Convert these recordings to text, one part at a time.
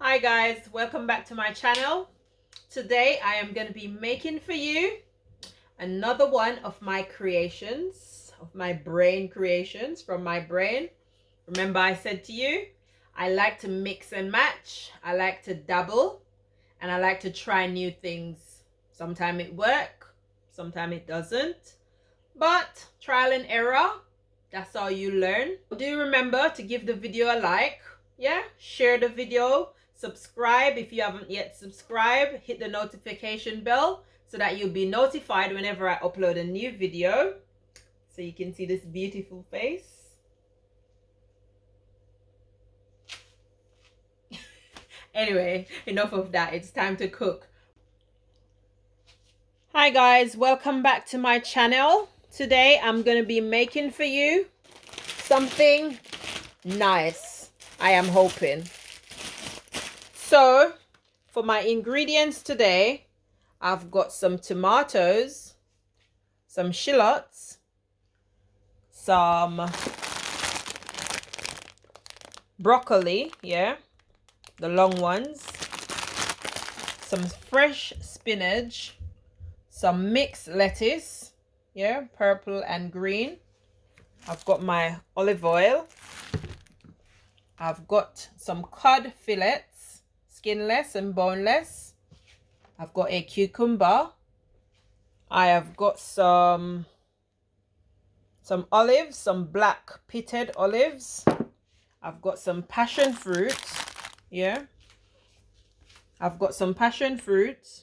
Hi guys, welcome back to my channel. Today I am going to be making for you another one of my creations, of my brain creations from my brain. Remember I said to you, I like to mix and match, I like to dabble, and I like to try new things. Sometimes it works, sometimes it doesn't, but trial and error, that's how you learn. Do remember to give the video a like, share the video, subscribe if you haven't yet subscribed, hit the notification bell so that you'll be notified whenever I upload a new video. So you can see this beautiful face. Anyway, enough of that. It's time to cook. Hi guys, welcome back to my channel. Today I'm going to be making for you something nice, I am hoping. So for my ingredients today, I've got some tomatoes, some shallots, some broccoli, the long ones, some fresh spinach, some mixed lettuce, purple and green. I've got my olive oil. I've got some cod fillets, skinless and boneless. I've got a cucumber. I have got some olives, some black pitted olives. I've got some passion fruit. I've got some passion fruit.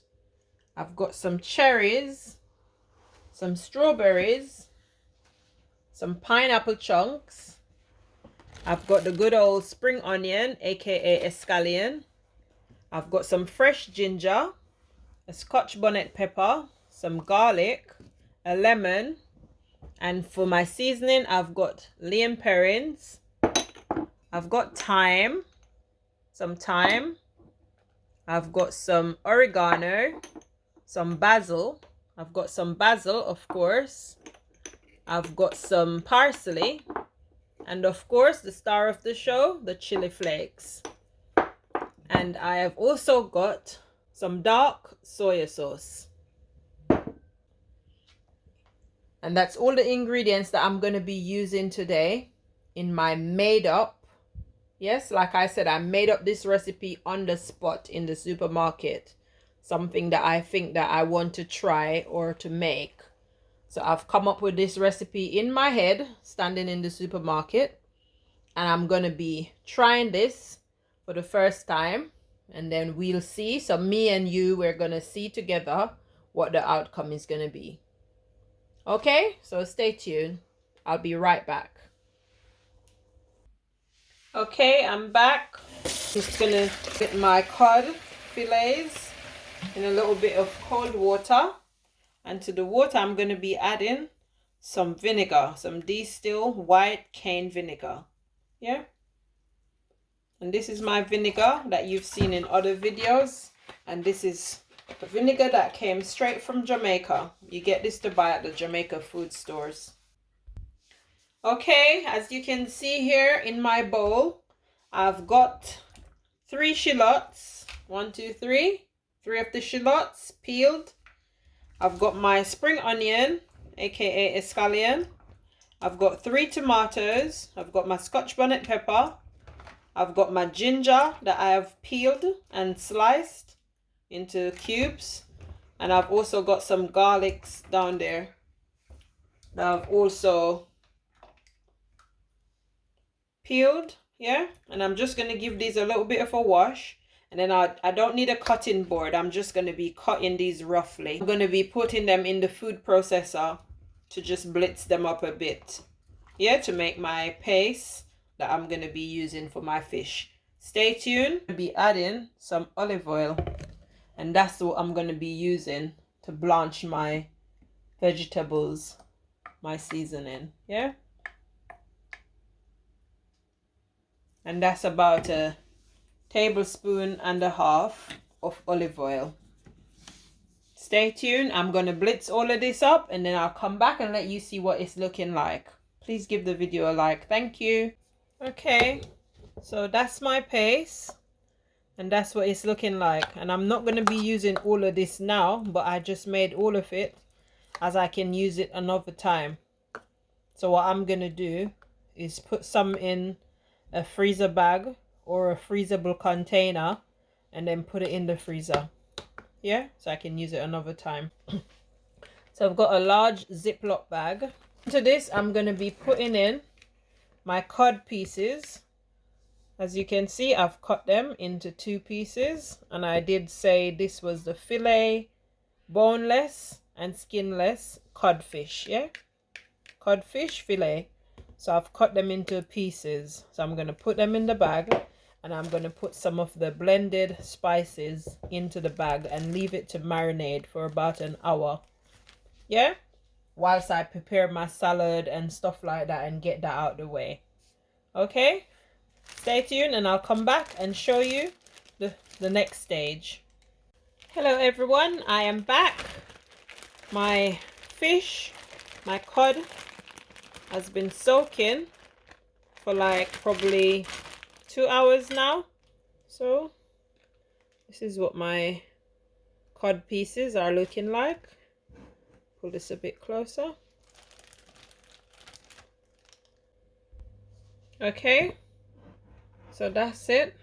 I've got some cherries, some strawberries, some pineapple chunks. I've got the good old spring onion, aka escallion. I've got some fresh ginger, a Scotch bonnet pepper, some garlic, a lemon, and for my seasoning I've got Lime Perrins. I've got some thyme. I've got some oregano, some basil. I've got some basil, of course. I've got some parsley, and of course the star of the show, the chili flakes. And I have also got some dark soy sauce. And that's all the ingredients that I'm going to be using today in my made up. Yes, like I said, I made up this recipe on the spot in the supermarket. Something that I think that I want to try or to make. So I've come up with this recipe in my head, standing in the supermarket. And I'm going to be trying this for the first time. And then we'll see. So me and you, we're going to see together what the outcome is going to be. Okay, so stay tuned. I'll be right back. Okay, I'm back. Just going to get my cod fillets in a little bit of cold water. And to the water, I'm going to be adding some vinegar, some distilled white cane vinegar. And this is my vinegar that you've seen in other videos. And this is the vinegar that came straight from Jamaica. You get this to buy at the Jamaica food stores. Okay, as you can see here in my bowl, I've got 3 shallots. 1, 2, 3. 3 of the shallots peeled. I've got my spring onion, aka escallion. I've got 3 tomatoes. I've got my Scotch bonnet pepper. I've got my ginger that I have peeled and sliced into cubes. And I've also got some garlics down there that I've also peeled. And I'm just going to give these a little bit of a wash. And then I don't need a cutting board. I'm just going to be cutting these roughly. I'm going to be putting them in the food processor to just blitz them up a bit. To make my paste that I'm going to be using for my fish. Stay tuned. I'll be adding some olive oil. And that's what I'm going to be using to blanch my vegetables, my seasoning. And that's about a tablespoon and a half of olive oil. Stay tuned. I'm going to blitz all of this up and then I'll come back and let you see what it's looking like. Please give the video a like. Thank you. Okay, so that's my paste. And that's what it's looking like. And I'm not going to be using all of this now, but I just made all of it as I can use it another time. So what I'm going to do is put some in a freezer bag or a freezable container and then put it in the freezer. Yeah, so I can use it another time. So I've got a large Ziploc bag. Into this, I'm going to be putting in my cod pieces. As you can see, I've cut them into 2 pieces, and I did say this was the fillet, boneless and skinless codfish. Yeah, codfish fillet. So I've cut them into pieces. So I'm going to put them in the bag, and I'm going to put some of the blended spices into the bag and leave it to marinate for about an hour. Yeah, whilst I prepare my salad and stuff like that and get that out the way. Okay, stay tuned and I'll come back and show you the next stage. Hello everyone, I am back. My fish, my cod, has been soaking for like probably 2 hours now. So this is what my cod pieces are looking like. Pull this a bit closer. Okay, so that's it.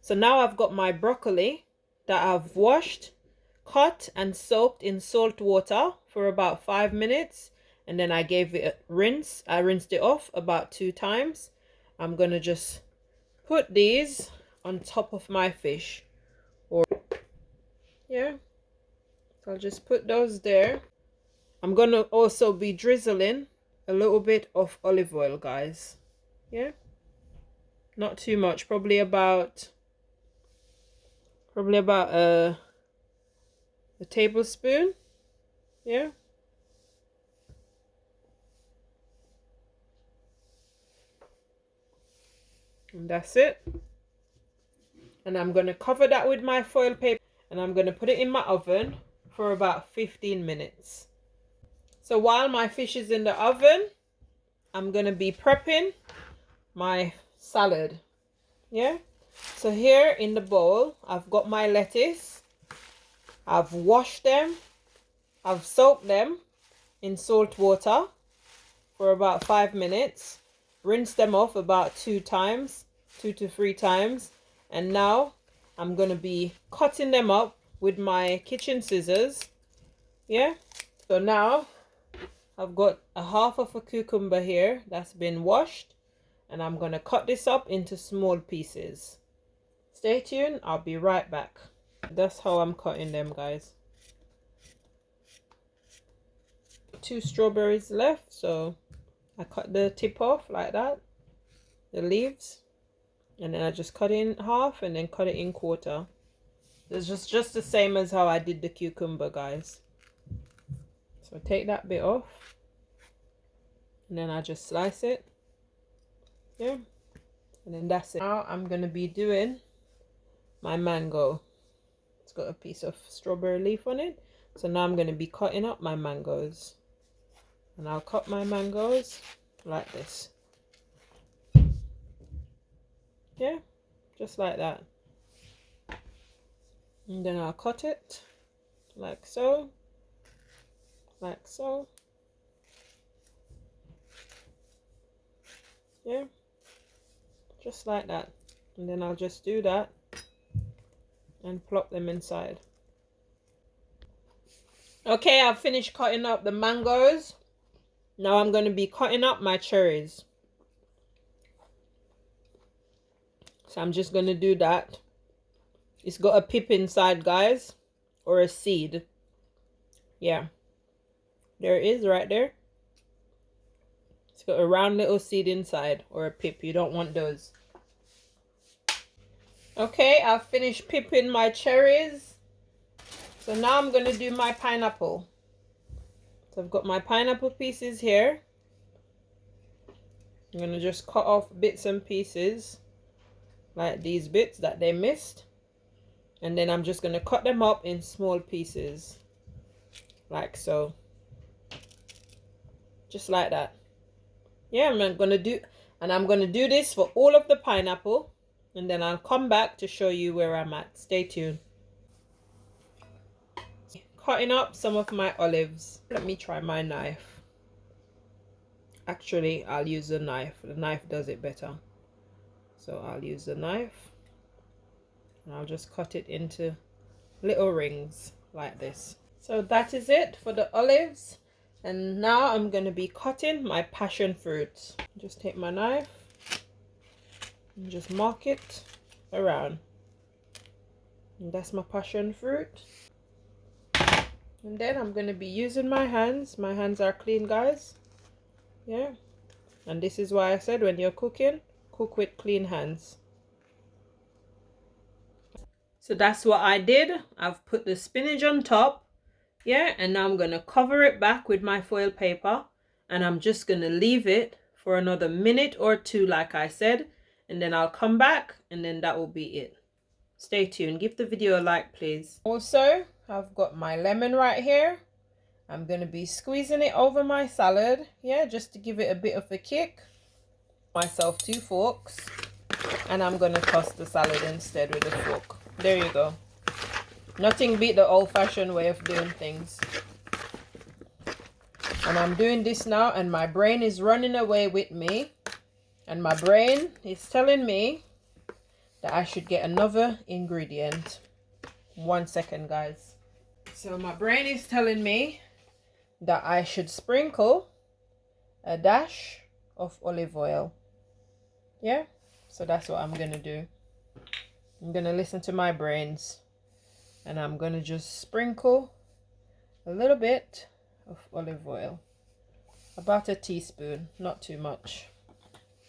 So now I've got my broccoli that I've washed, cut and soaked in salt water for about 5 minutes, and then I gave it a rinse. I rinsed it off about 2 times. I'm gonna just put these on top of my fish, or yeah, so I'll just put those there. I'm gonna also be drizzling a little bit of olive oil, guys. Yeah, not too much, probably about a tablespoon. Yeah, and that's it. And I'm gonna cover that with my foil paper, and I'm gonna put it in my oven for about 15 minutes. So while my fish is in the oven, I'm gonna be prepping my salad. Yeah, so here in the bowl I've got my lettuce. I've washed them, I've soaked them in salt water for about 5 minutes, rinsed them off about 2 to 3 times, and now I'm gonna be cutting them up with my kitchen scissors. Yeah, so now I've got a half of a cucumber here that's been washed, and I'm gonna cut this up into small pieces. Stay tuned, I'll be right back. That's how I'm cutting them, guys. 2 strawberries left, so I cut the tip off like that, the leaves, and then I just cut it in half and then cut it in quarter. It's just the same as how I did the cucumber, guys. So take that bit off, and then I just slice it. Yeah, and then that's it. Now I'm gonna be doing my mango. It's got a piece of strawberry leaf on it, so now I'm gonna be cutting up my mangoes, and I'll cut my mangoes like this. Yeah, just like that. And then I'll cut it like so, like so. Yeah, just like that. And then I'll just do that and plop them inside. Okay, I've finished cutting up the mangoes. Now I'm going to be cutting up my cherries. So I'm just going to do that. It's got a pip inside, guys, or a seed. Yeah, there it is right there. It's got a round little seed inside, or a pip. You don't want those. Okay, I've finished pipping my cherries. So now I'm going to do my pineapple. So I've got my pineapple pieces here. I'm going to just cut off bits and pieces, like these bits that they missed. And then I'm just going to cut them up in small pieces, like so. Just like that. Yeah, I'm going to do this for all of the pineapple. and then I'll come back to show you where I'm at. Stay tuned. Cutting up some of my olives. Let me try my knife. Actually, I'll use the knife. The knife does it better. So I'll use the knife and I'll just cut it into little rings like this. So that is it for the olives. And now I'm going to be cutting my passion fruits. Just take my knife and just mark it around. And that's my passion fruit. And then I'm going to be using my hands. My hands are clean, guys. Yeah. And this is why I said when you're cooking, cook with clean hands. So that's what I did. I've put the spinach on top. Yeah. And now I'm going to cover it back with my foil paper. And I'm just going to leave it for another minute or two, like I said. And then I'll come back and then that will be it. Stay tuned. Give the video a like, please. Also, I've got my lemon right here. I'm going to be squeezing it over my salad. Yeah, just to give it a bit of a kick. Myself 2 forks. And I'm going to toss the salad instead with a fork. There you go. Nothing beat the old-fashioned way of doing things. And I'm doing this now and my brain is running away with me. And my brain is telling me that I should get another ingredient. 1 second, guys. So my brain is telling me that I should sprinkle a dash of olive oil. Yeah, so that's what I'm gonna do. I'm gonna listen to my brains and I'm gonna just sprinkle a little bit of olive oil, about a teaspoon, not too much.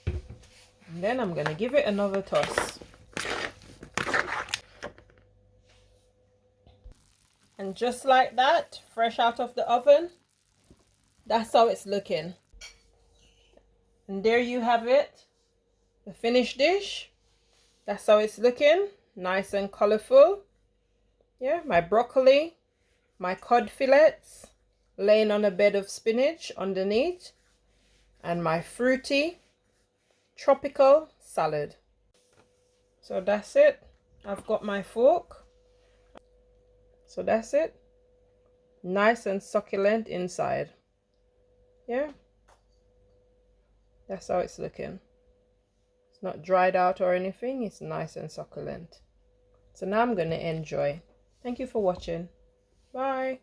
And then I'm gonna give it another toss. And just like that, fresh out of the oven, that's how it's looking. And there you have it, the finished dish. That's how it's looking, nice and colorful. Yeah, my broccoli, my cod fillets laying on a bed of spinach underneath, and my fruity tropical salad. So that's it. I've got my fork. So that's it. Nice and succulent inside. Yeah. That's how it's looking. It's not dried out or anything. It's nice and succulent. So now I'm going to enjoy. Thank you for watching. Bye.